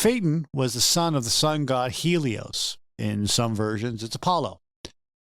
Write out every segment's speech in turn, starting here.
Phaeton was the son of the sun god Helios. In some versions, it's Apollo,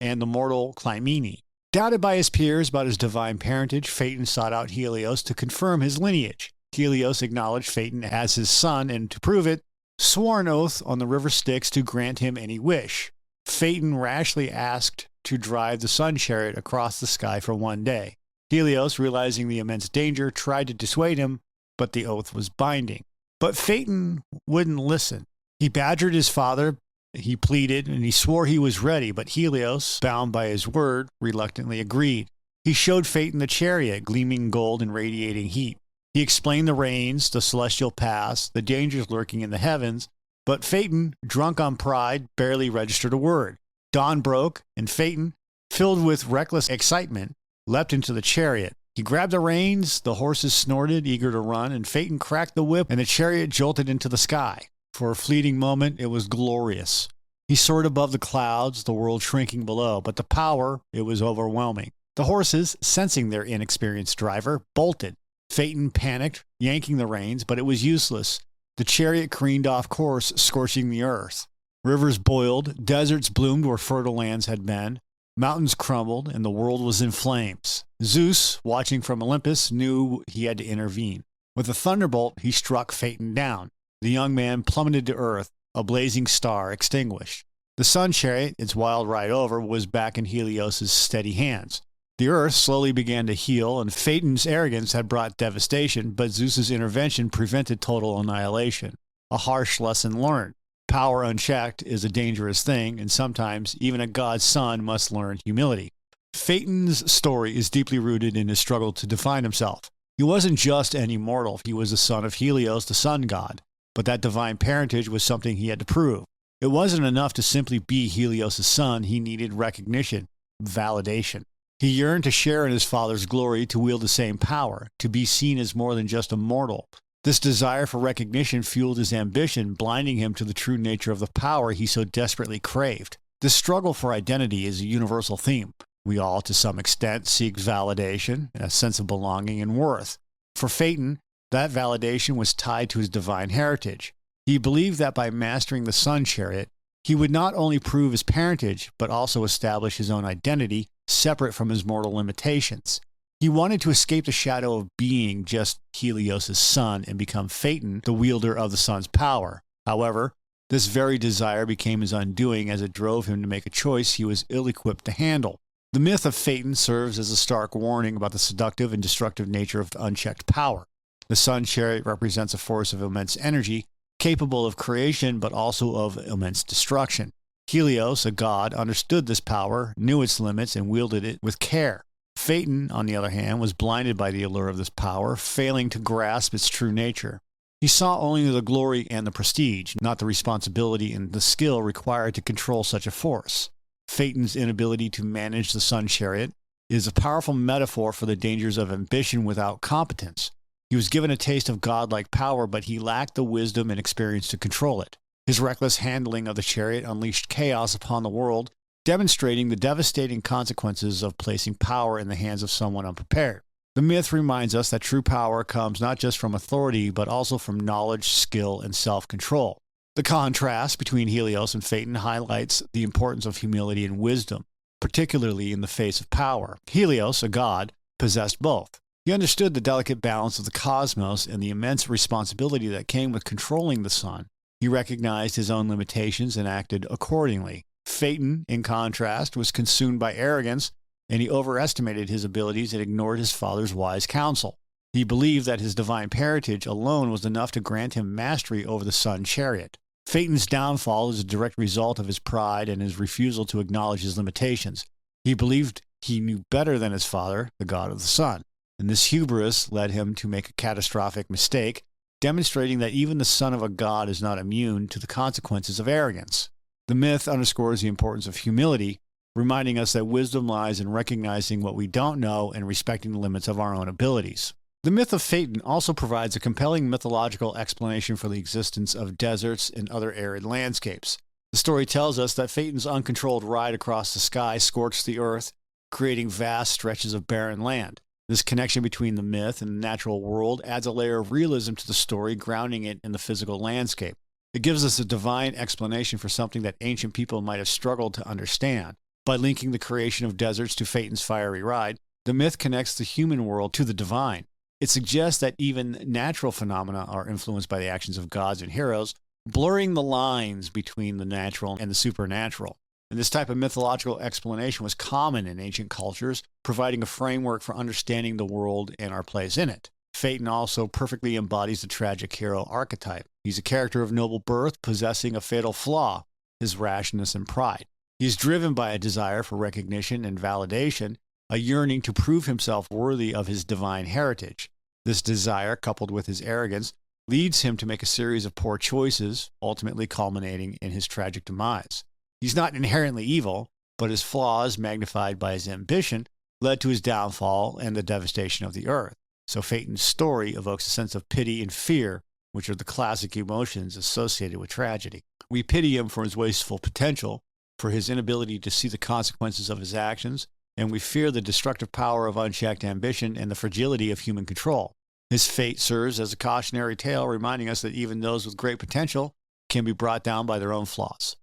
and the mortal Clymene. Doubted by his peers about his divine parentage, Phaeton sought out Helios to confirm his lineage. Helios acknowledged Phaeton as his son, and to prove it, swore an oath on the River Styx to grant him any wish. Phaeton rashly asked to drive the sun chariot across the sky for one day. Helios, realizing the immense danger, tried to dissuade him, but the oath was binding. But Phaeton wouldn't listen. He badgered his father, he pleaded, and he swore he was ready, but Helios, bound by his word, reluctantly agreed. He showed Phaeton the chariot, gleaming gold and radiating heat. He explained the rains, the celestial paths, the dangers lurking in the heavens, but Phaeton, drunk on pride, barely registered a word. Dawn broke, and Phaeton, filled with reckless excitement, leapt into the chariot. He grabbed the reins, the horses snorted, eager to run, and Phaeton cracked the whip, and the chariot jolted into the sky. For a fleeting moment, it was glorious. He soared above the clouds, the world shrinking below, but the power, it was overwhelming. The horses, sensing their inexperienced driver, bolted. Phaeton panicked, yanking the reins, but it was useless. The chariot careened off course, scorching the earth. Rivers boiled, deserts bloomed where fertile lands had been, mountains crumbled, and the world was in flames. Zeus, watching from Olympus, knew he had to intervene. With a thunderbolt, he struck Phaeton down. The young man plummeted to earth, a blazing star extinguished. The sun chariot, its wild ride over, was back in Helios' steady hands. The earth slowly began to heal, and Phaeton's arrogance had brought devastation, but Zeus's intervention prevented total annihilation. A harsh lesson learned. Power unchecked is a dangerous thing, and sometimes even a god's son must learn humility. Phaeton's story is deeply rooted in his struggle to define himself. He wasn't just any mortal, he was the son of Helios, the sun god. But that divine parentage was something he had to prove. It wasn't enough to simply be Helios' son, he needed recognition, validation. He yearned to share in his father's glory, to wield the same power, to be seen as more than just a mortal. This desire for recognition fueled his ambition, blinding him to the true nature of the power he so desperately craved. This struggle for identity is a universal theme. We all, to some extent, seek validation, a sense of belonging and worth. For Phaeton, that validation was tied to his divine heritage. He believed that by mastering the sun chariot, he would not only prove his parentage, but also establish his own identity, separate from his mortal limitations. He wanted to escape the shadow of being just Helios' son and become Phaeton, the wielder of the sun's power. However, this very desire became his undoing as it drove him to make a choice he was ill-equipped to handle. The myth of Phaeton serves as a stark warning about the seductive and destructive nature of unchecked power. The sun chariot represents a force of immense energy, capable of creation but also of immense destruction. Helios, a god, understood this power, knew its limits, and wielded it with care. Phaeton, on the other hand, was blinded by the allure of this power, failing to grasp its true nature. He saw only the glory and the prestige, not the responsibility and the skill required to control such a force. Phaeton's inability to manage the sun chariot is a powerful metaphor for the dangers of ambition without competence. He was given a taste of godlike power, but he lacked the wisdom and experience to control it. His reckless handling of the chariot unleashed chaos upon the world, demonstrating the devastating consequences of placing power in the hands of someone unprepared. The myth reminds us that true power comes not just from authority, but also from knowledge, skill, and self-control. The contrast between Helios and Phaeton highlights the importance of humility and wisdom, particularly in the face of power. Helios, a god, possessed both. He understood the delicate balance of the cosmos and the immense responsibility that came with controlling the sun. He recognized his own limitations and acted accordingly. Phaeton, in contrast, was consumed by arrogance, and he overestimated his abilities and ignored his father's wise counsel. He believed that his divine parentage alone was enough to grant him mastery over the sun chariot. Phaeton's downfall is a direct result of his pride and his refusal to acknowledge his limitations. He believed he knew better than his father, the god of the sun, and this hubris led him to make a catastrophic mistake, demonstrating that even the son of a god is not immune to the consequences of arrogance. The myth underscores the importance of humility, reminding us that wisdom lies in recognizing what we don't know and respecting the limits of our own abilities. The myth of Phaeton also provides a compelling mythological explanation for the existence of deserts and other arid landscapes. The story tells us that Phaeton's uncontrolled ride across the sky scorched the earth, creating vast stretches of barren land. This connection between the myth and the natural world adds a layer of realism to the story, grounding it in the physical landscape. It gives us a divine explanation for something that ancient people might have struggled to understand. By linking the creation of deserts to Phaeton's fiery ride, the myth connects the human world to the divine. It suggests that even natural phenomena are influenced by the actions of gods and heroes, blurring the lines between the natural and the supernatural. And this type of mythological explanation was common in ancient cultures, providing a framework for understanding the world and our place in it. Phaeton also perfectly embodies the tragic hero archetype. He's a character of noble birth, possessing a fatal flaw, his rashness and pride. He is driven by a desire for recognition and validation, a yearning to prove himself worthy of his divine heritage. This desire, coupled with his arrogance, leads him to make a series of poor choices, ultimately culminating in his tragic demise. He's not inherently evil, but his flaws, magnified by his ambition, led to his downfall and the devastation of the earth. So Phaeton's story evokes a sense of pity and fear, which are the classic emotions associated with tragedy. We pity him for his wasteful potential, for his inability to see the consequences of his actions, and we fear the destructive power of unchecked ambition and the fragility of human control. His fate serves as a cautionary tale, reminding us that even those with great potential can be brought down by their own flaws.